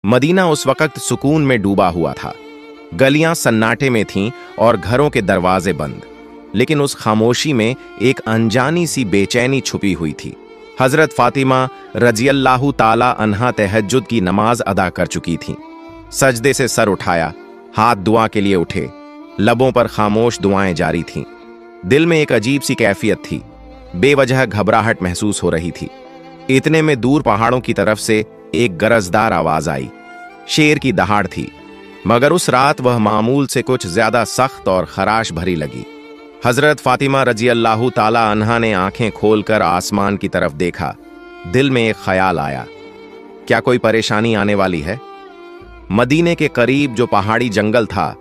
Medina उस वक्त सुकून में डूबा हुआ था। गलियां सन्नाटे में थीं और घरों के दरवाजे बंद, लेकिन उस खामोशी में एक अनजानी सी बेचैनी छुपी हुई थी। हजरत फातिमा रजियल्लाहु ताला अन्हा तहज्जुद की नमाज अदा कर चुकी थीं। सजदे से सर उठाया, हाथ दुआ के लिए उठे, लबों पर खामोश दुआएं जारी थीं। दिल में एक अजीब सी कैफियत थी, बेवजह घबराहट महसूस हो रही थी। इतने में दूर पहाड़ों की तरफ से एक गरजदार आवाज आई। शेर की दहाड़ थी, मगर उस रात वह मामूल से कुछ ज्यादा सख्त और खराश भरी लगी। हजरत फातिमा रजियल्लाहु ताला अन्हा ने आंखें खोलकर आसमान की तरफ देखा। दिल में एक ख्याल आया, क्या कोई परेशानी आने वाली है? मदीने के करीब जो पहाड़ी जंगल था,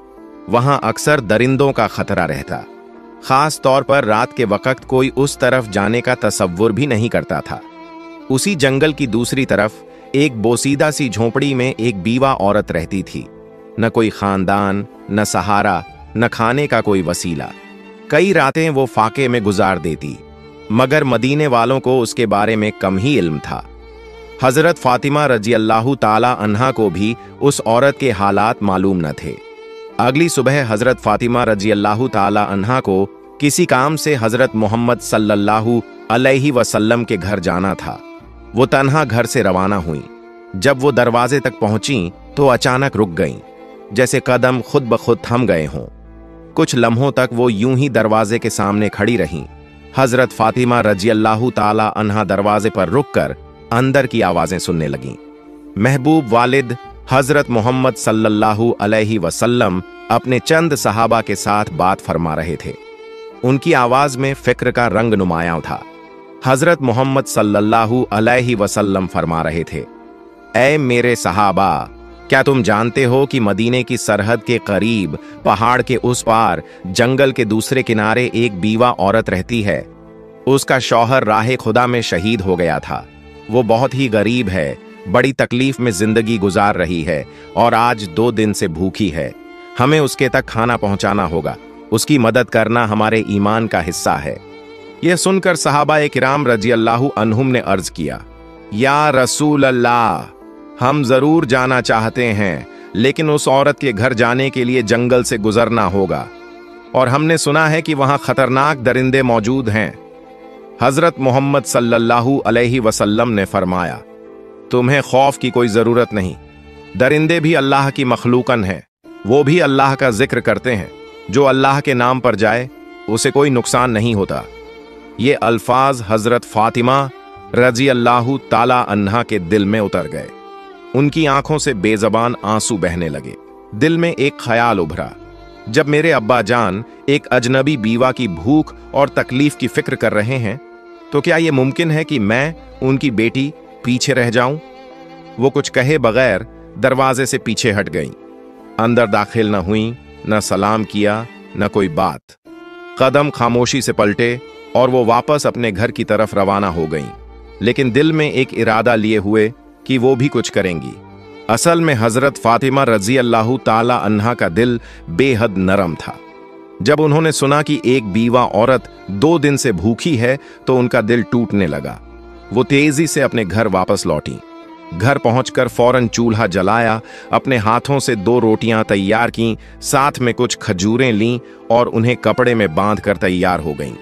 वहां अक्सर दरिंदों का खतरा रहता। खास तौर पर रात के वक्त कोई उस तरफ जाने का तसव्वुर भी नहीं करता था। उसी जंगल की दूसरी तरफ एक बोसीदा सी झोंपड़ी में एक बीवा औरत रहती थी। न कोई खानदान, न सहारा, न खाने का कोई वसीला। कई रातें वो फाके में गुजार देती, मगर मदीने वालों को उसके बारे में कम ही इल्म था। हजरत फातिमा रजियल्लाहु ताला अन्हा को भी उस औरत के हालात मालूम न थे। अगली सुबह हजरत फातिमा रजियल्लाहु ताला अन्हा को किसी काम से हजरत मोहम्मद सल्लल्लाहु अलैहि वसल्लम के घर जाना था। वो तन्हा घर से रवाना हुई। जब वो दरवाजे तक पहुंची तो अचानक रुक गईं, जैसे कदम खुद ब खुद थम गए हों। कुछ लम्हों तक वो यूं ही दरवाजे के सामने खड़ी रहीं। हजरत फातिमा रजियल्लाहु ताला अन्हा दरवाजे पर रुककर अंदर की आवाजें सुनने लगीं। महबूब वालिद हजरत मोहम्मद सल्लल्लाहु अलैहि वसल्लम अपने चंद सहाबा के साथ बात फरमा रहे थे। उनकी आवाज में फिक्र का रंग नुमायां था। हजरत मोहम्मद सल्लल्लाहु अलैहि वसल्लम फरमा रहे थे, ऐ मेरे सहाबा, क्या तुम जानते हो कि मदीने की सरहद के करीब पहाड़ के उस पार जंगल के दूसरे किनारे एक बीवा औरत रहती है। उसका शौहर राहे खुदा में शहीद हो गया था। वो बहुत ही गरीब है, बड़ी तकलीफ में जिंदगी गुजार रही है और आज 2 दिन से भूखी है। हमें उसके तक खाना पहुंचाना होगा। उसकी मदद करना हमारे ईमान का हिस्सा है। यह सुनकर सहाबा किराम रजियल्लाहु अन्हुम ने अर्ज किया, या रसूल अल्लाह, हम जरूर जाना चाहते हैं, लेकिन उस औरत के घर जाने के लिए जंगल से गुजरना होगा और हमने सुना है कि वहां खतरनाक दरिंदे मौजूद हैं। हजरत मोहम्मद सल्लल्लाहु अलैहि वसल्लम ने फरमाया, तुम्हें खौफ की कोई जरूरत नहीं। दरिंदे भी अल्लाह की मखलूकन हैं, वो भी अल्लाह का जिक्र करते हैं। जो अल्लाह के नाम पर जाए उसे कोई नुकसान नहीं होता। ये अल्फाज हजरत फातिमा रजियल्लाहु ताला अन्हा के दिल में उतर गए। उनकी आंखों से बेजबान आंसू बहने लगे। दिल में एक ख्याल उभरा, जब मेरे अब्बा जान एक अजनबी बीवा की भूख और तकलीफ की फिक्र कर रहे हैं, तो क्या यह मुमकिन है कि मैं उनकी बेटी पीछे रह जाऊं? वो कुछ कहे बगैर दरवाजे से पीछे हट गईं। अंदर दाखिल न हुई, न सलाम किया, न कोई बात। कदम खामोशी से पलटे और वो वापस अपने घर की तरफ रवाना हो गईं, लेकिन दिल में एक इरादा लिए हुए कि वो भी कुछ करेंगी। असल में हजरत फातिमा रजियल्लाहु ताला अन्हा का दिल बेहद नरम था। जब उन्होंने सुना कि एक बीवा औरत 2 दिन से भूखी है तो उनका दिल टूटने लगा। वो तेजी से अपने घर वापस लौटी। घर पहुंचकर फौरन चूल्हा जलाया, अपने हाथों से 2 रोटियां तैयार कीं, साथ में कुछ खजूरें लीं और उन्हें कपड़े में बांधकर तैयार हो गईं।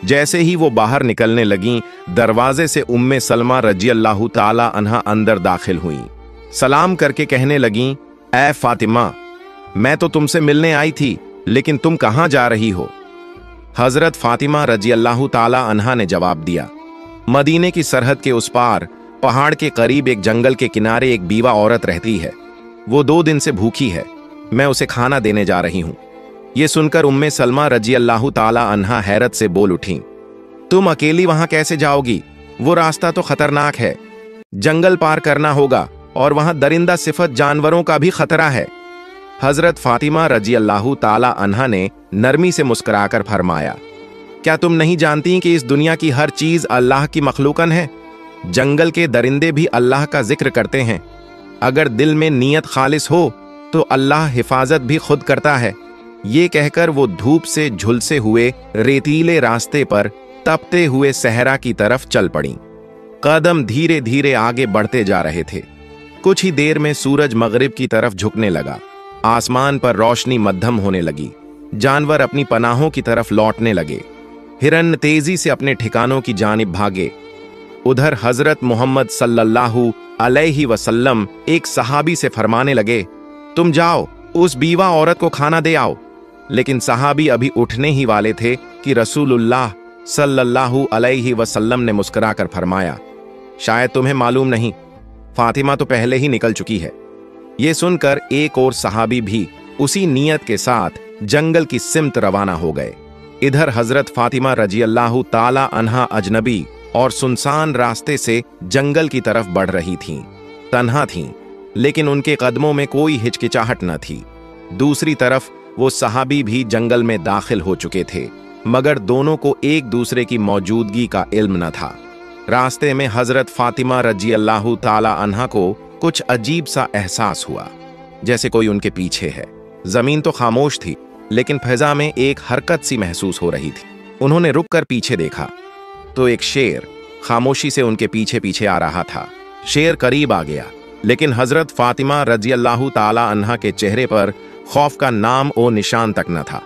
जैसे ही वो बाहर निकलने लगीं, दरवाजे से उम्मे सलमा रजियल्लाहु ताला अन्हा अंदर दाखिल हुईं। सलाम करके कहने लगीं, ऐ फातिमा, मैं तो तुमसे मिलने आई थी, लेकिन तुम कहां जा रही हो? हजरत फातिमा रजियल्लाहु ताला अन्हा ने जवाब दिया, मदीने की सरहद के उस पार पहाड़ के करीब एक जंगल के किनारे एक बीवा औरत रहती है। वो 2 दिन से भूखी है। मैं उसे खाना देने जा रही हूं। ये सुनकर उम्मे सलमा रजियल्लाहु ताला अन्हा हैरत से बोल उठी, तुम अकेली वहां कैसे जाओगी? वो रास्ता तो खतरनाक है, जंगल पार करना होगा और वहां दरिंदा सिफत जानवरों का भी खतरा है। हजरत फातिमा रजियल्लाहु ताला अन्हा ने नरमी से मुस्कुराकर फरमाया, क्या तुम नहीं जानती कि इस दुनिया की हर चीज अल्लाह की मखलूकन है? जंगल के दरिंदे भी अल्लाह का जिक्र करते हैं। अगर दिल में नीयत खालिस हो तो अल्लाह हिफाजत भी खुद करता है। ये कहकर वो धूप से झुलसे हुए रेतीले रास्ते पर तपते हुए सहरा की तरफ चल पड़ी। कदम धीरे धीरे आगे बढ़ते जा रहे थे। कुछ ही देर में सूरज मगरिब की तरफ झुकने लगा। आसमान पर रोशनी मध्यम होने लगी। जानवर अपनी पनाहों की तरफ लौटने लगे। हिरन तेजी से अपने ठिकानों की जानिब भागे। उधर हजरत मोहम्मद सल्लल्लाहु अलैहि वसल्लम एक सहाबी से फरमाने लगे, तुम जाओ उस बीवा औरत को खाना दे आओ। लेकिन सहाबी अभी उठने ही वाले थे कि रसूलुल्लाह सल्लल्लाहु अलैहि वसल्लम ने मुस्कुराकर फरमाया, शायद तुम्हें मालूम नहीं, फातिमा तो पहले ही निकल चुकी है। ये सुनकर एक और सहाबी भी उसी नियत के साथ जंगल की सिमत रवाना हो गए। इधर हजरत फातिमा रजी अल्लाह ताला अन्हा अजनबी और सुनसान रास्ते से जंगल की तरफ बढ़ रही थीं। तन्हा थीं, लेकिन उनके कदमों में कोई हिचकिचाहट न थी। दूसरी तरफ वो सहाबी भी जंगल में दाखिल हो चुके थे, मगर दोनों को एक दूसरे की मौजूदगी का इल्म न था। रास्ते में हजरत फातिमा रजी अल्लाह ताला अन्हा को कुछ अजीब सा एहसास हुआ, जैसे कोई उनके पीछे है। जमीन तो खामोश थी, लेकिन फिजा में एक हरकत सी महसूस हो रही थी। उन्होंने रुककर पीछे देखा तो एक शेर खामोशी से उनके पीछे पीछे आ रहा था। शेर करीब आ गया, लेकिन हजरत फातिमा रजी अल्लाह ताला अन्हा के चेहरे पर खौफ का नाम और निशान तक न था।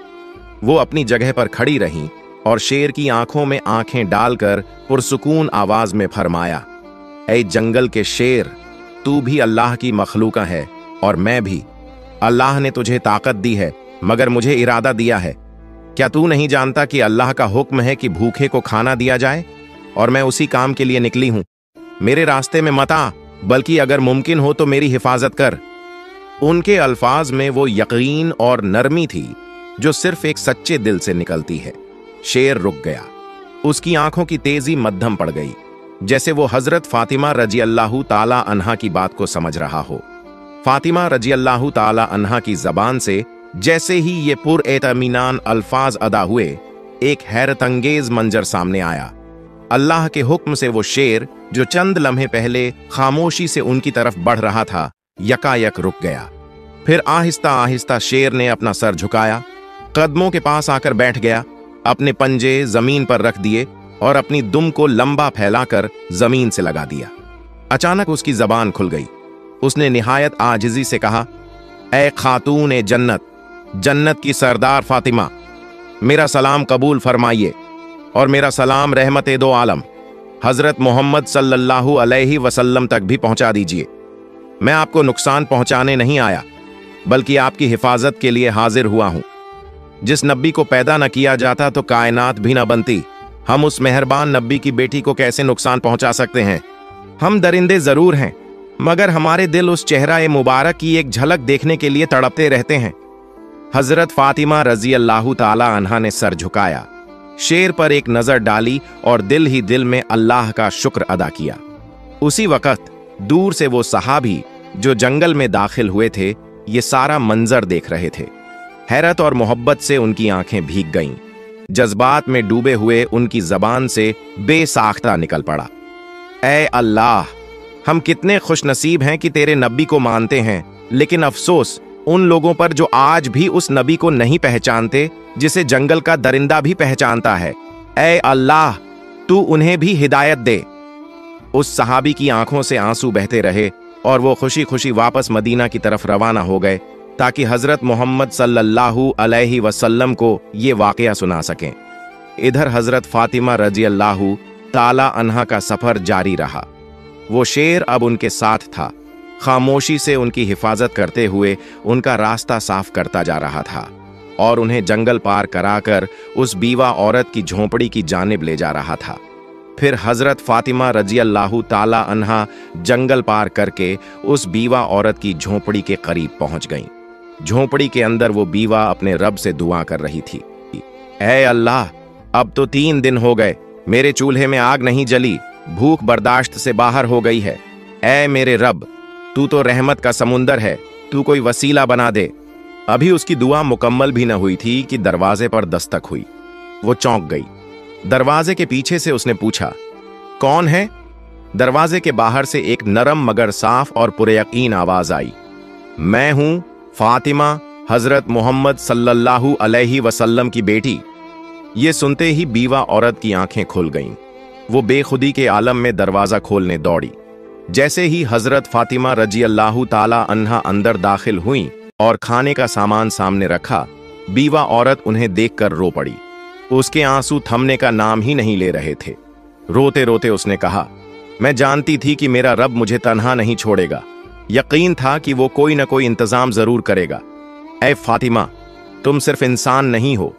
वो अपनी जगह पर खड़ी रहीं और शेर की आंखों में आंखें डालकर पुरसुकून आवाज में फरमाया, ऐ जंगल के शेर, तू भी अल्लाह की मखलूका है और मैं भी। अल्लाह ने तुझे ताकत दी है, मगर मुझे इरादा दिया है। क्या तू नहीं जानता कि अल्लाह का हुक्म है कि भूखे को खाना दिया जाए, और मैं उसी काम के लिए निकली हूं। मेरे रास्ते में मत आ, बल्कि अगर मुमकिन हो तो मेरी हिफाजत कर। उनके अल्फाज में वो यकीन और नरमी थी जो सिर्फ एक सच्चे दिल से निकलती है। शेर रुक गया। उसकी आंखों की तेजी मध्यम पड़ गई, जैसे वो हजरत फातिमा रजी अल्लाह ताला अन्हा की बात को समझ रहा हो। फातिमा रजी अल्लाह ताला अन्हा की जबान से जैसे ही ये पुरएतमीनान अल्फाज अदा हुए, एक हैरतंगेज मंजर सामने आया। अल्लाह के हुक्म से वो शेर जो चंद लम्हे पहले खामोशी से उनकी तरफ बढ़ रहा था, यकायक रुक गया। फिर आहिस्ता आहिस्ता शेर ने अपना सर झुकाया, कदमों के पास आकर बैठ गया, अपने पंजे जमीन पर रख दिए और अपनी दुम को लंबा फैलाकर जमीन से लगा दिया। अचानक उसकी जबान खुल गई। उसने निहायत आजिजी से कहा, ऐ खातून जन्नत, जन्नत की सरदार फातिमा, मेरा सलाम कबूल फरमाइए और मेरा सलाम रहमत दो आलम हजरत मोहम्मद सल्लल्लाहु अलैहि वसल्लम तक भी पहुंचा दीजिए। मैं आपको नुकसान पहुंचाने नहीं आया, बल्कि आपकी हिफाजत के लिए हाजिर हुआ हूं। जिस नबी को पैदा न किया जाता तो कायनात भी न बनती। हम उस मेहरबान नबी की बेटी को कैसे नुकसान पहुंचा सकते हैं? हम दरिंदे जरूर हैं, मगर हमारे दिल उस चेहरा मुबारक की एक झलक देखने के लिए तड़पते रहते हैं। हजरत फातिमा रजी अल्लाह ताला अन्हा ने सर झुकाया, शेर पर एक नजर डाली और दिल ही दिल में अल्लाह का शुक्र अदा किया। उसी वक्त दूर से वो सहाबी जो जंगल में दाखिल हुए थे, ये सारा मंजर देख रहे थे। हैरत और मोहब्बत से उनकी आंखें भीग गईं। जज्बात में डूबे हुए उनकी जबान से बेसाख्ता निकल पड़ा, ऐ अल्लाह, हम कितने खुशनसीब हैं कि तेरे नबी को मानते हैं, लेकिन अफसोस उन लोगों पर जो आज भी उस नबी को नहीं पहचानते जिसे जंगल का दरिंदा भी पहचानता है। ऐ अल्लाह, तू उन्हें भी हिदायत दे। उस सहाबी की आंखों से आंसू बहते रहे और वो खुशी खुशी वापस मदीना की तरफ रवाना हो गए, ताकि हजरत मोहम्मद सल्लल्लाहु अलैहि वसल्लम को ये वाकया सुना सकें। इधर हजरत फातिमा रजी अल्लाह ताला अन्हा का सफर जारी रहा। वो शेर अब उनके साथ था, खामोशी से उनकी हिफाजत करते हुए उनका रास्ता साफ करता जा रहा था और उन्हें जंगल पार कराकर उस बीवा औरत की झोंपड़ी की जानिब ले जा रहा था। फिर हजरत फातिमा रजी अल्लाह ताला अन्हा जंगल पार करके उस बीवा औरत की झोंपड़ी के करीब पहुंच गईं। झोंपड़ी के अंदर वो बीवा अपने रब से दुआ कर रही थी, ऐ अल्लाह, अब तो 3 दिन हो गए, मेरे चूल्हे में आग नहीं जली, भूख बर्दाश्त से बाहर हो गई है। ऐ मेरे रब, तू तो रहमत का समुंदर है, तू कोई वसीला बना दे। अभी उसकी दुआ मुकम्मल भी न हुई थी कि दरवाजे पर दस्तक हुई। वो चौंक गई। दरवाजे के पीछे से उसने पूछा, कौन है? दरवाजे के बाहर से एक नरम मगर साफ और पुरयकीन आवाज आई, मैं हूं फातिमा, हजरत मोहम्मद सल्लल्लाहु अलैहि वसल्लम की बेटी। ये सुनते ही बीवा औरत की आंखें खुल गईं। वो बेखुदी के आलम में दरवाजा खोलने दौड़ी। जैसे ही हजरत फातिमा रजी अल्लाह ताला अन्हा अंदर दाखिल हुई और खाने का सामान सामने रखा, बीवा औरत उन्हें देखकर रो पड़ी। उसके आंसू थमने का नाम ही नहीं ले रहे थे। रोते रोते उसने कहा, मैं जानती थी कि मेरा रब मुझे तन्हा नहीं छोड़ेगा। यकीन था कि वो कोई न कोई इंतजाम जरूर करेगा। ऐ फातिमा, तुम सिर्फ इंसान नहीं हो,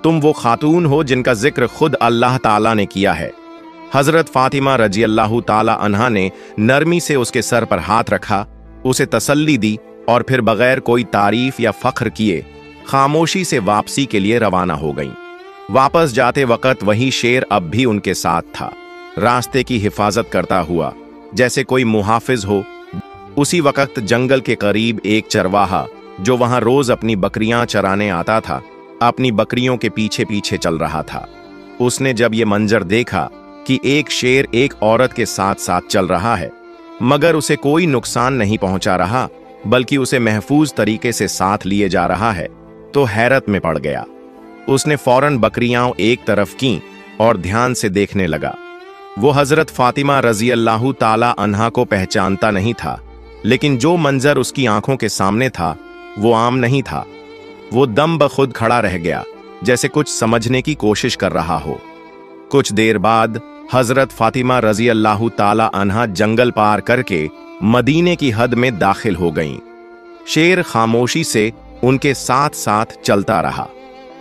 तुम वो खातून हो जिनका जिक्र खुद अल्लाह ताला ने किया है। हजरत फातिमा रजी अल्लाह ताला अन्हा ने नरमी से उसके सर पर हाथ रखा, उसे तसल्ली दी और फिर बगैर कोई तारीफ या फख्र किए खामोशी से वापसी के लिए रवाना हो गईं। वापस जाते वक्त वही शेर अब भी उनके साथ था, रास्ते की हिफाजत करता हुआ जैसे कोई मुहाफिज हो। उसी वक्त जंगल के करीब एक चरवाहा, जो वहां रोज अपनी बकरियां चराने आता था, अपनी बकरियों के पीछे पीछे चल रहा था। उसने जब ये मंजर देखा कि एक शेर एक औरत के साथ साथ चल रहा है, मगर उसे कोई नुकसान नहीं पहुंचा रहा, बल्कि उसे महफूज तरीके से साथ लिए जा रहा है, तो हैरत में पड़ गया। उसने फौरन बकरियां एक तरफ की और ध्यान से देखने लगा। वो हजरत फातिमा रजी अल्लाह ताला अन्हा को पहचानता नहीं था, लेकिन जो मंजर उसकी आंखों के सामने था वो आम नहीं था। वो दम बखुद खड़ा रह गया, जैसे कुछ समझने की कोशिश कर रहा हो। कुछ देर बाद हजरत फातिमा रजी अल्लाह ताला अन्हा जंगल पार करके मदीने की हद में दाखिल हो गईं। शेर खामोशी से उनके साथ साथ चलता रहा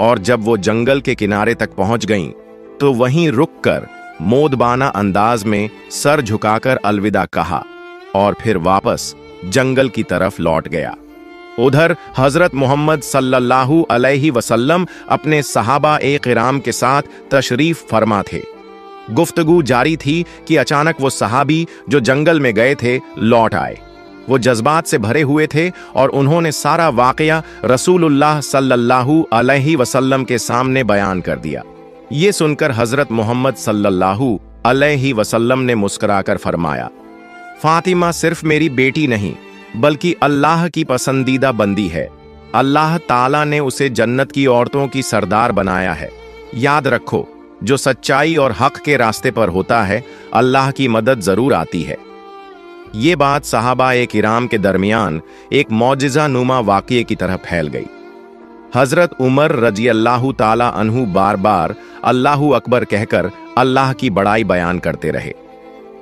और जब वो जंगल के किनारे तक पहुंच गईं, तो वहीं रुककर मोदबाना अंदाज में सर झुकाकर अलविदा कहा और फिर वापस जंगल की तरफ लौट गया। उधर हजरत मोहम्मद सल्लल्लाहु अलैहि वसल्लम अपने सहाबा ए किराम के साथ तशरीफ फरमा थे। गुफ्तगू जारी थी कि अचानक वो सहाबी जो जंगल में गए थे लौट आए। वो जज्बात से भरे हुए थे और उन्होंने सारा वाकया रसूलुल्लाह सल्लल्लाहु अलैहि वसल्लम के सामने बयान कर दिया। ये सुनकर हजरत मोहम्मद सल्लल्लाहु अलैहि वसल्लम ने मुस्कुराकर फरमाया, फातिमा सिर्फ मेरी बेटी नहीं, बल्कि अल्लाह की पसंदीदा बंदी है। अल्लाह ताला ने उसे जन्नत की औरतों की सरदार बनाया है। याद रखो, जो सच्चाई और हक के रास्ते पर होता है, अल्लाह की मदद जरूर आती है। ये बात सहाबा ए किराम के दरमियान एक मौजिज़ा नुमा वाक़ये की तरह फैल गई। हजरत उमर रजी अल्लाह ताला अन्हु बार बार अल्लाहु अकबर कहकर अल्लाह की बड़ाई बयान करते रहे।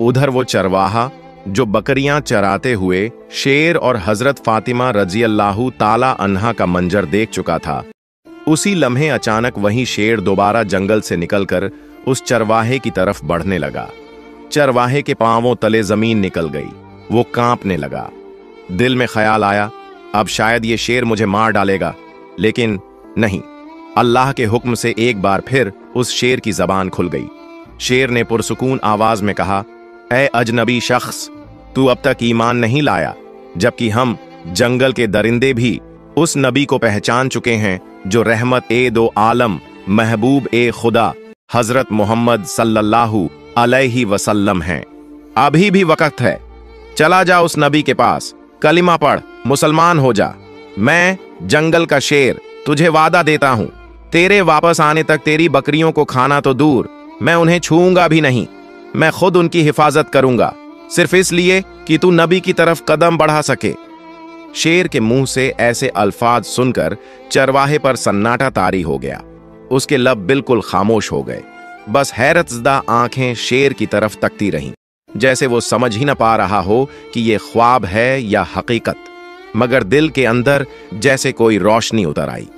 उधर वो चरवाहा जो बकरियां चराते हुए शेर और हजरत फातिमा रजी अल्लाह ताला अन्हा का मंजर देख चुका था, उसी लम्हे अचानक वही शेर दोबारा जंगल से निकलकर उस चरवाहे की तरफ बढ़ने लगा। चरवाहे के पांवों तले जमीन निकल गई। वो कांपने लगा। दिल में ख्याल आया, अब शायद ये शेर मुझे मार डालेगा, लेकिन नहीं। अल्लाह के हुक्म से एक बार फिर उस शेर की जबान खुल गई। शेर ने पुरसुकून आवाज में कहा, ऐ अजनबी शख्स, तू अब तक ईमान नहीं लाया, जबकि हम जंगल के दरिंदे भी उस नबी को पहचान चुके हैं जो रहमत ए दो आलम महबूब ए खुदा हजरत मोहम्मद सल्लल्लाहु अलैहि वसल्लम हैं। अभी भी वक्त है, चला जा उस नबी के पास, कलिमा पढ़, मुसलमान हो जा। मैं जंगल का शेर तुझे वादा देता हूं, तेरे वापस आने तक तेरी बकरियों को खाना तो दूर, मैं उन्हें छूऊंगा भी नहीं। मैं खुद उनकी हिफाजत करूंगा, सिर्फ इसलिए कि तू नबी की तरफ कदम बढ़ा सके। शेर के मुंह से ऐसे अल्फाज सुनकर चरवाहे पर सन्नाटा तारी हो गया। उसके लब बिल्कुल खामोश हो गए। बस हैरतज़दा आंखें शेर की तरफ तकती रहीं, जैसे वो समझ ही न पा रहा हो कि ये ख्वाब है या हकीकत। मगर दिल के अंदर जैसे कोई रोशनी उतर आई।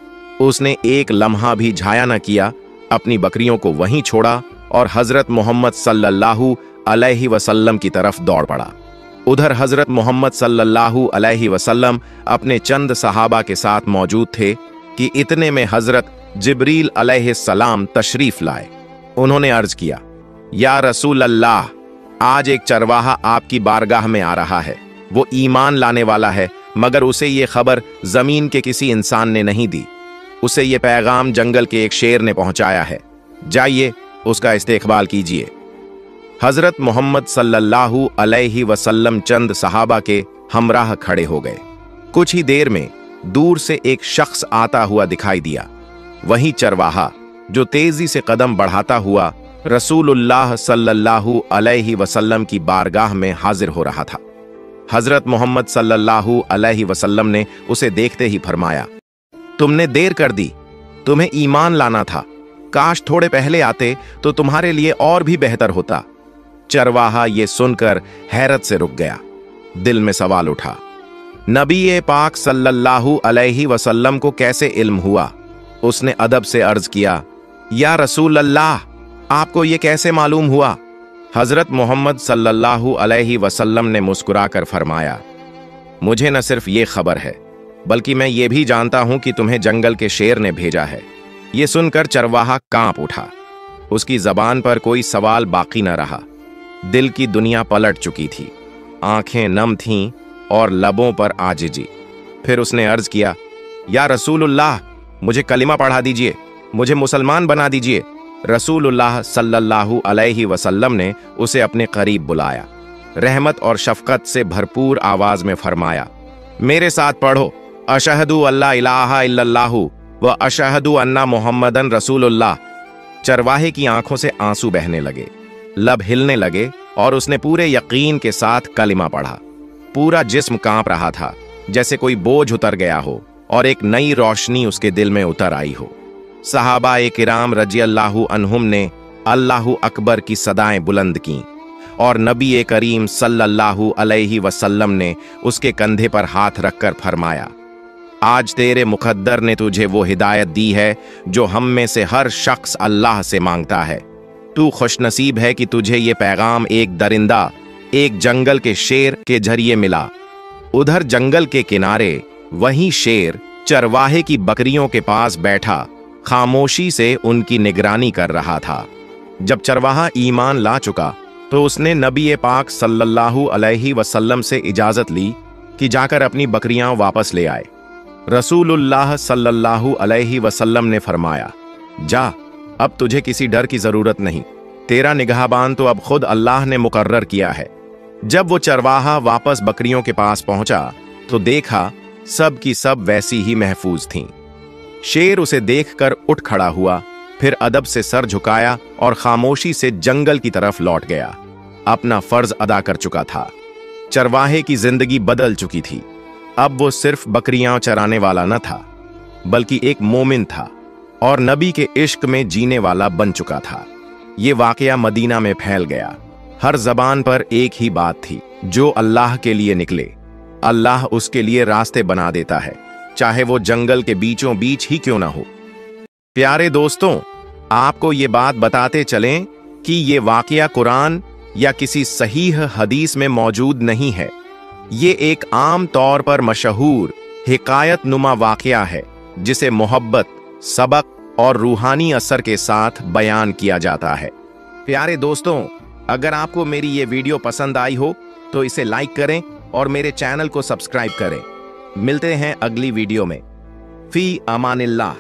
उसने एक लम्हा भी झाया न किया, अपनी बकरियों को वहीं छोड़ा और हजरत मोहम्मद सल्लल्लाहु अलैहि वसल्लम की तरफ दौड़ पड़ा। उधर हजरत मोहम्मद सल्लल्लाहु अलैहि वसल्लम अपने चंद सहाबा के साथ मौजूद थे कि इतने में हजरत जिब्रील अलैहिस्सलाम तशरीफ लाए। उन्होंने अर्ज किया, या रसूल अल्लाह, आज एक चरवाहा आपकी बारगाह में आ रहा है। वो ईमान लाने वाला है, मगर उसे ये खबर जमीन के किसी इंसान ने नहीं दी। उसे ये पैगाम जंगल के एक शेर ने पहुंचाया है। जाइए, उसका इस्तेकबाल कीजिए। हजरत मोहम्मद सल्लल्लाहु अलैहि वसल्लम चंद सहाबा के हमराह खड़े हो गए। कुछ ही देर में दूर से एक शख्स आता हुआ दिखाई दिया। वही चरवाहा जो तेजी से कदम बढ़ाता हुआ रसूलुल्लाह सल्लल्लाहु अलैहि वसल्लम की बारगाह में हाजिर हो रहा था। हजरत मोहम्मद सल्लल्लाहु अलैहि वसल्लम ने उसे देखते ही फरमाया, तुमने देर कर दी, तुम्हें ईमान लाना था, काश थोड़े पहले आते तो तुम्हारे लिए और भी बेहतर होता। चरवाहा ये सुनकर हैरत से रुक गया। दिल में सवाल उठा, नबी पाक सल्लल्लाहु अलैहि वसल्लम को कैसे इल्म हुआ? उसने अदब से अर्ज किया, या रसूल अल्लाह, आपको ये कैसे मालूम हुआ? हजरत मोहम्मद सल्लल्लाहु अलैहि वसल्लम ने मुस्कुराकर फरमाया, मुझे न सिर्फ ये खबर है, बल्कि मैं ये भी जानता हूं कि तुम्हें जंगल के शेर ने भेजा है। ये सुनकर चरवाहा कांप उठा। उसकी जबान पर कोई सवाल बाकी न रहा। दिल की दुनिया पलट चुकी थी, आंखें नम थीं और लबों पर आजिजी। फिर उसने अर्ज किया, या रसूलुल्लाह, मुझे कलिमा पढ़ा दीजिए, मुझे मुसलमान बना दीजिए। रसूलुल्लाह सल्लल्लाहु अलैहि वसल्लम ने उसे अपने करीब बुलाया। रहमत और शफकत से भरपूर आवाज में फरमाया, मेरे साथ पढ़ो, अशहदु अल्ला इलाहा इल्लल्लाहु व अशहदु अन्ना मुहम्मदन रसूलुल्लाह। चरवाहे की आंखों से आंसू बहने लगे, लब हिलने लगे और उसने पूरे यकीन के साथ कलिमा पढ़ा। पूरा जिस्म कांप रहा था, जैसे कोई बोझ उतर गया हो और एक नई रोशनी उसके दिल में उतर आई हो। सहाबा-ए किराम रज़ियल्लाहु अन्हुम ने अल्लाहु अकबर की सदाएं बुलंद की और नबी करीम सल्लल्लाहु अलैहि वसल्लम ने उसके कंधे पर हाथ रखकर फरमाया, आज तेरे मुकद्दर ने तुझे वो हिदायत दी है जो हम में से हर शख्स अल्लाह से मांगता है। तू खुशनसीब है कि तुझे ये पैगाम एक दरिंदा, एक जंगल के शेर के जरिए मिला। उधर जंगल के किनारे वही शेर चरवाहे की बकरियों के पास बैठा खामोशी से उनकी निगरानी कर रहा था। जब चरवाहा ईमान ला चुका तो उसने नबी पाक सल्लल्लाहु अलैहि वसल्लम से इजाजत ली कि जाकर अपनी बकरियां वापस ले आए। रसूलुल्लाह सल्लल्लाहु अलैहि वसल्लम ने फरमाया, जा, अब तुझे किसी डर की जरूरत नहीं, तेरा निगहबान तो अब खुद अल्लाह ने मुकर्रर किया है। जब वो चरवाहा वापस बकरियों के पास पहुंचा तो देखा सब की सब वैसी ही महफूज थीं। शेर उसे देखकर उठ खड़ा हुआ, फिर अदब से सर झुकाया और खामोशी से जंगल की तरफ लौट गया। अपना फर्ज अदा कर चुका था। चरवाहे की जिंदगी बदल चुकी थी। अब वो सिर्फ बकरियां चराने वाला न था, बल्कि एक मोमिन था और नबी के इश्क में जीने वाला बन चुका था। ये वाकया मदीना में फैल गया। हर जबान पर एक ही बात थी, जो अल्लाह के लिए निकले, अल्लाह उसके लिए रास्ते बना देता है, चाहे वो जंगल के बीचों बीच ही क्यों ना हो। प्यारे दोस्तों, आपको ये बात बताते चलें कि ये वाकया कुरान या किसी सहीह हदीस में मौजूद नहीं है। ये एक आम तौर पर मशहूर हिकायत नुमा वाकया है, जिसे मोहब्बत, सबक और रूहानी असर के साथ बयान किया जाता है। प्यारे दोस्तों, अगर आपको मेरी ये वीडियो पसंद आई हो तो इसे लाइक करें और मेरे चैनल को सब्सक्राइब करें। मिलते हैं अगली वीडियो में। फी अमानिल्लाह।